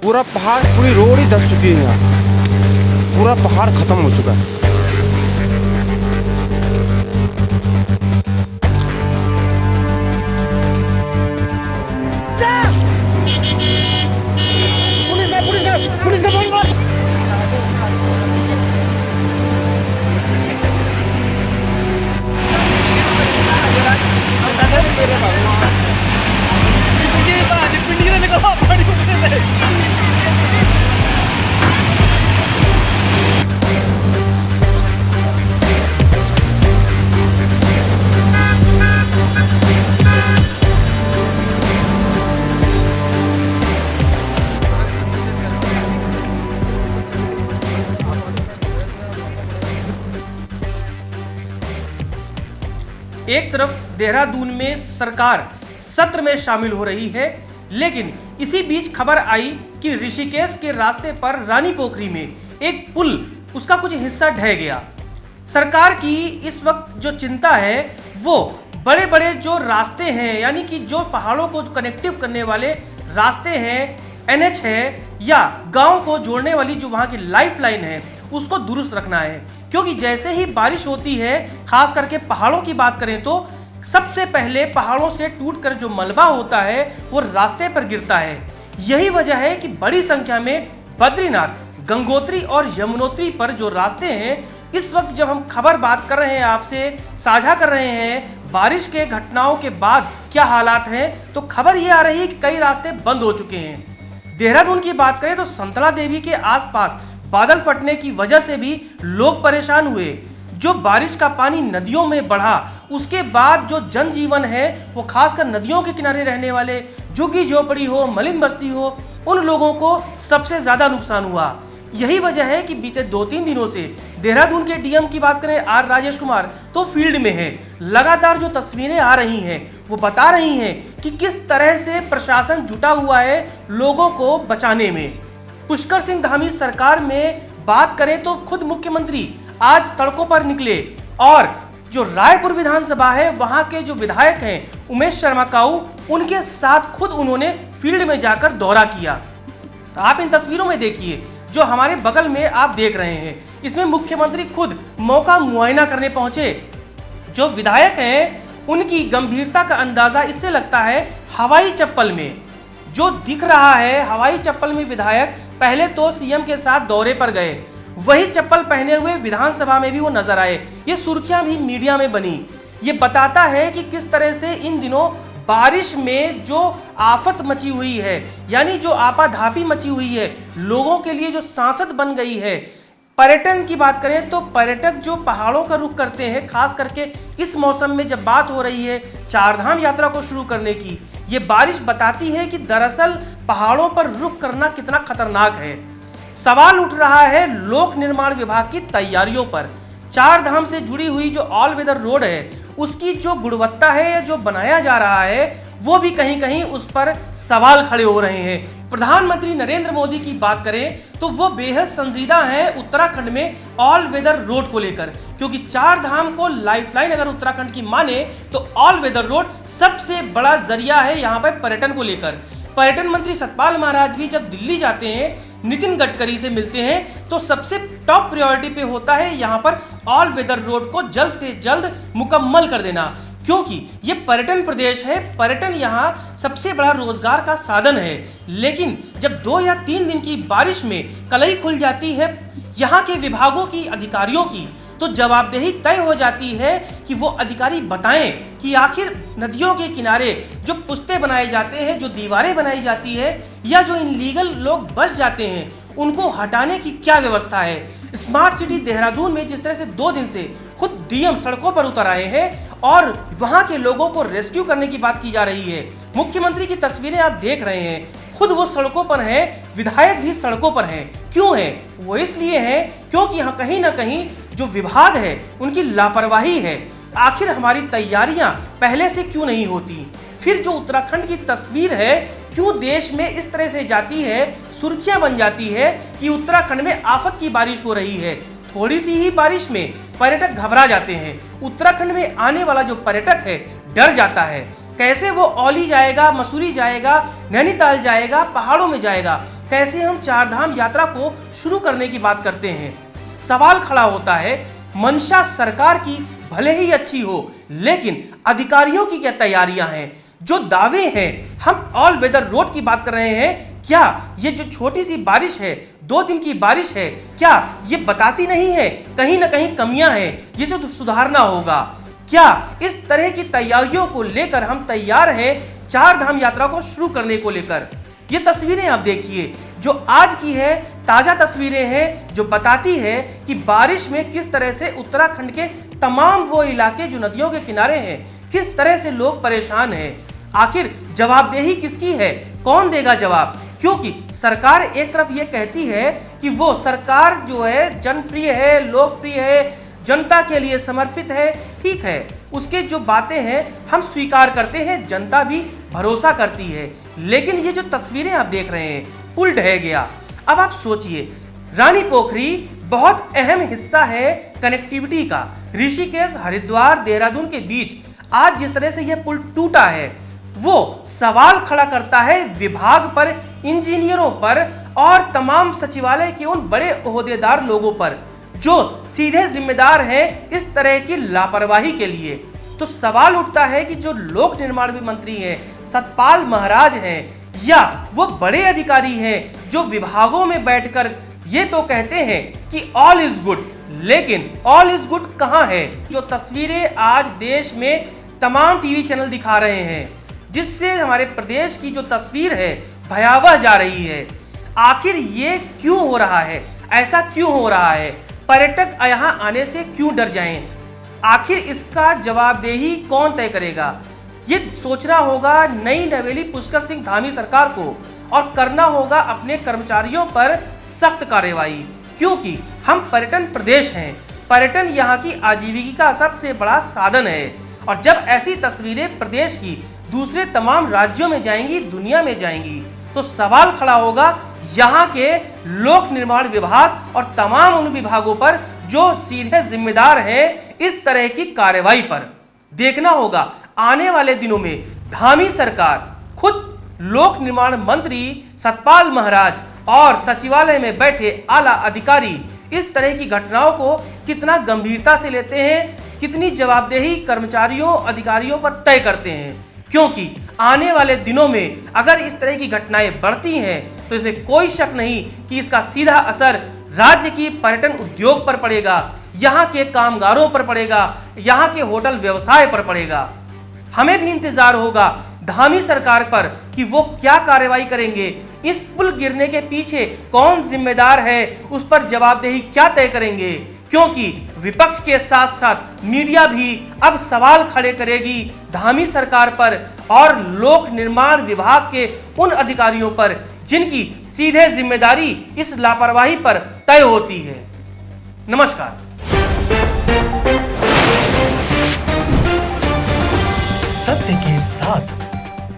पूरा पहाड़, पूरी रोड ही धस चुकी है यहाँ। पूरा पहाड़ खत्म हो चुका है। पुलिस का फोन कर। एक तरफ देहरादून में सरकार सत्र में शामिल हो रही है, लेकिन इसी बीच खबर आई कि ऋषिकेश के रास्ते पर रानी पोखरी में एक पुल, उसका कुछ हिस्सा ढह गया। सरकार की इस वक्त जो चिंता है वो बड़े बड़े जो रास्ते हैं, यानी कि जो पहाड़ों को कनेक्टिव करने वाले रास्ते हैं, एनएच है या गांव को जोड़ने वाली जो वहां की लाइफ लाइन है, उसको दुरुस्त रखना है। क्योंकि जैसे ही बारिश होती है, खास करके पहाड़ों की बात करें तो सबसे पहले पहाड़ों से टूटकर जो मलबा होता है वो रास्ते पर गिरता है। यही वजह है कि बड़ी संख्या में बद्रीनाथ, गंगोत्री और यमुनोत्री पर जो रास्ते हैं, इस वक्त जब हम खबर बात कर रहे हैं, आपसे साझा कर रहे हैं बारिश के घटनाओं के बाद क्या हालात हैं, तो खबर ये आ रही है कि कई रास्ते बंद हो चुके हैं। देहरादून की बात करें तो संतला देवी के आसपास बादल फटने की वजह से भी लोग परेशान हुए। जो बारिश का पानी नदियों में बढ़ा, उसके बाद जो जनजीवन है वो खासकर नदियों के किनारे रहने वाले झुग्गी झोपड़ी हो, मलिन बस्ती हो, उन लोगों को सबसे ज्यादा नुकसान हुआ। यही वजह है कि बीते 2-3 दिनों से देहरादून के डीएम की बात करें आर राजेश कुमार, तो फील्ड में है। लगातार जो तस्वीरें आ रही हैं वो बता रही हैं कि किस तरह से प्रशासन जुटा हुआ है लोगों को बचाने में। पुष्कर सिंह धामी सरकार में बात करें तो खुद मुख्यमंत्री आज सड़कों पर निकले और जो रायपुर विधानसभा है वहां के जो विधायक हैं उमेश शर्मा काऊ, उनके साथ खुद उन्होंने फील्ड में जाकर दौरा किया। तो आप इन तस्वीरों में देखिए जो हमारे बगल में आप देख रहे हैं, इसमें मुख्यमंत्री खुद मौका मुआयना करने पहुंचे। जो विधायक हैं उनकी गंभीरता का अंदाजा इससे लगता है हवाई चप्पल में जो दिख रहा है। हवाई चप्पल में विधायक पहले तो सीएम के साथ दौरे पर गए, वही चप्पल पहने हुए विधानसभा में भी वो नजर आए। ये सुर्खियां भी मीडिया में बनी। ये बताता है कि किस तरह से इन दिनों बारिश में जो आफत मची हुई है, यानी जो आपाधापी मची हुई है, लोगों के लिए जो सांसद बन गई है। पर्यटन की बात करें तो पर्यटक जो पहाड़ों का रुख करते हैं, खास करके इस मौसम में जब बात हो रही है चारधाम यात्रा को शुरू करने की, ये बारिश बताती है कि दरअसल पहाड़ों पर रुख करना कितना खतरनाक है। सवाल उठ रहा है लोक निर्माण विभाग की तैयारियों पर। चारधाम से जुड़ी हुई जो ऑल वेदर रोड है उसकी जो गुणवत्ता है या जो बनाया जा रहा है वो भी कहीं कहीं उस पर सवाल खड़े हो रहे हैं। प्रधानमंत्री नरेंद्र मोदी की बात करें तो वो बेहद संजीदा है उत्तराखंड में ऑल वेदर रोड को लेकर, क्योंकि चारधाम को लाइफलाइन अगर उत्तराखंड की माने तो ऑल वेदर रोड सबसे बड़ा जरिया है यहाँ पर पर्यटन को लेकर। पर्यटन मंत्री सतपाल महाराज भी जब दिल्ली जाते हैं, नितिन गडकरी से मिलते हैं, तो सबसे टॉप प्रायोरिटी पे होता है यहाँ पर ऑल वेदर रोड को जल्द से जल्द मुकम्मल कर देना, क्योंकि ये पर्यटन प्रदेश है। पर्यटन यहाँ सबसे बड़ा रोजगार का साधन है। लेकिन जब 2 या 3 दिन की बारिश में कलई खुल जाती है यहाँ के विभागों की, अधिकारियों की, तो जवाबदेही तय हो जाती है कि वो अधिकारी बताएं कि आखिर नदियों के किनारे जो पुस्ते बनाए जाते हैं, जो दीवारें बनाई जाती है या जो इनलीगल लोग बस जाते हैं, उनको हटाने की क्या व्यवस्था है। स्मार्ट सिटी देहरादून में जिस तरह से 2 दिन से खुद डीएम सड़कों पर उतर आए हैं और वहां के लोगों को रेस्क्यू करने की बात की जा रही है। मुख्यमंत्री की तस्वीरें आप देख रहे हैं, खुद वो सड़कों पर हैं, विधायक भी सड़कों पर हैं। क्यों है? वो इसलिए है क्योंकि यहाँ कहीं ना कहीं जो विभाग है उनकी लापरवाही है। आखिर हमारी तैयारियां पहले से क्यों नहीं होती? फिर जो उत्तराखंड की तस्वीर है क्यों देश में इस तरह से जाती है, सुर्खियां बन जाती है कि उत्तराखंड में आफत की बारिश हो रही है। थोड़ी सी ही बारिश में पर्यटक घबरा जाते हैं। उत्तराखंड में आने वाला जो पर्यटक है डर जाता है, कैसे वो औली जाएगा, मसूरी जाएगा, नैनीताल जाएगा, पहाड़ों में जाएगा। कैसे हम चारधाम यात्रा को शुरू करने की बात करते हैं। सवाल खड़ा होता है, मंशा सरकार की भले ही अच्छी हो, लेकिन अधिकारियों की क्या तैयारियां हैं? जो दावे हैं, हम ऑल वेदर रोड की बात कर रहे हैं, क्या ये जो छोटी सी बारिश है, 2 दिन की बारिश है, क्या ये बताती नहीं है कहीं ना कहीं कमियां हैं, ये सब सुधारना होगा? क्या इस तरह की तैयारियों को लेकर हम तैयार हैं चारधाम यात्रा को शुरू करने को लेकर? ये तस्वीरें आप देखिए जो आज की है, ताजा तस्वीरें हैं जो बताती है कि बारिश में किस तरह से उत्तराखंड के तमाम वो इलाके जो नदियों के किनारे हैं, किस तरह से लोग परेशान हैं। आखिर जवाबदेही किसकी है? कौन देगा जवाब? क्योंकि सरकार एक तरफ ये कहती है कि वो सरकार जो है जनप्रिय है, लोकप्रिय है, जनता के लिए समर्पित है। ठीक है, उसके जो बातें हैं हम स्वीकार करते हैं, जनता भी भरोसा करती है। लेकिन ये जो तस्वीरें आप देख रहे हैं, पुल ढह गया। अब आप सोचिए, रानी पोखरी बहुत अहम हिस्सा है कनेक्टिविटी का। ऋषिकेश, हरिद्वार, देहरादून के बीच आज जिस तरह से यह पुल टूटा है, वो सवाल खड़ा करता है विभाग पर, इंजीनियरों पर और तमाम सचिवालय के उन बड़े ओहदेदार लोगों पर जो सीधे जिम्मेदार हैं इस तरह की लापरवाही के लिए। तो सवाल उठता है कि जो लोक निर्माण मंत्री हैं, सतपाल महाराज हैं, या वो बड़े अधिकारी हैं जो विभागों में बैठकर ये तो कहते हैं कि ऑल इज गुड, लेकिन ऑल इज गुड कहां है? जो तस्वीरें आज देश में तमाम टीवी चैनल दिखा रहे हैं, जिससे हमारे प्रदेश की जो तस्वीर है भयावह जा रही है। आखिर ये क्यों हो रहा है? ऐसा क्यों हो रहा है? पर्यटक यहां आने से क्यों डर जाएं? आखिर इसका जवाबदेही कौन तय करेगा? ये सोचना होगा नई नवेली पुष्कर सिंह धामी सरकार को, और करना होगा अपने कर्मचारियों पर सख्त कार्रवाई, क्योंकि हम पर्यटन प्रदेश हैं। पर्यटन यहाँ की आजीविका का सबसे बड़ा साधन है, और जब ऐसी तस्वीरें प्रदेश की दूसरे तमाम राज्यों में जाएंगी, दुनिया में जाएंगी, तो सवाल खड़ा होगा यहाँ के लोक निर्माण विभाग और तमाम उन विभागों पर जो सीधे जिम्मेदार हैं इस तरह की कार्रवाई पर। देखना होगा आने वाले दिनों में धामी सरकार, खुद लोक निर्माण मंत्री सतपाल महाराज और सचिवालय में बैठे आला अधिकारी इस तरह की घटनाओं को कितना गंभीरता से लेते हैं, कितनी जवाबदेही कर्मचारियों, अधिकारियों पर तय करते हैं। क्योंकि आने वाले दिनों में अगर इस तरह की घटनाएं बढ़ती हैं तो इसमें कोई शक नहीं कि इसका सीधा असर राज्य की पर्यटन उद्योग पर पड़ेगा, यहाँ के कामगारों पर पड़ेगा, यहाँ के होटल व्यवसाय पर पड़ेगा। हमें भी इंतजार होगा धामी सरकार पर कि वो क्या कार्रवाई करेंगे, इस पुल गिरने के पीछे कौन जिम्मेदार है, उस पर जवाबदेही क्या तय करेंगे। क्योंकि विपक्ष के साथ साथ मीडिया भी अब सवाल खड़े करेगी धामी सरकार पर और लोक निर्माण विभाग के उन अधिकारियों पर जिनकी सीधे जिम्मेदारी इस लापरवाही पर तय होती है। नमस्कार। सत्य के साथ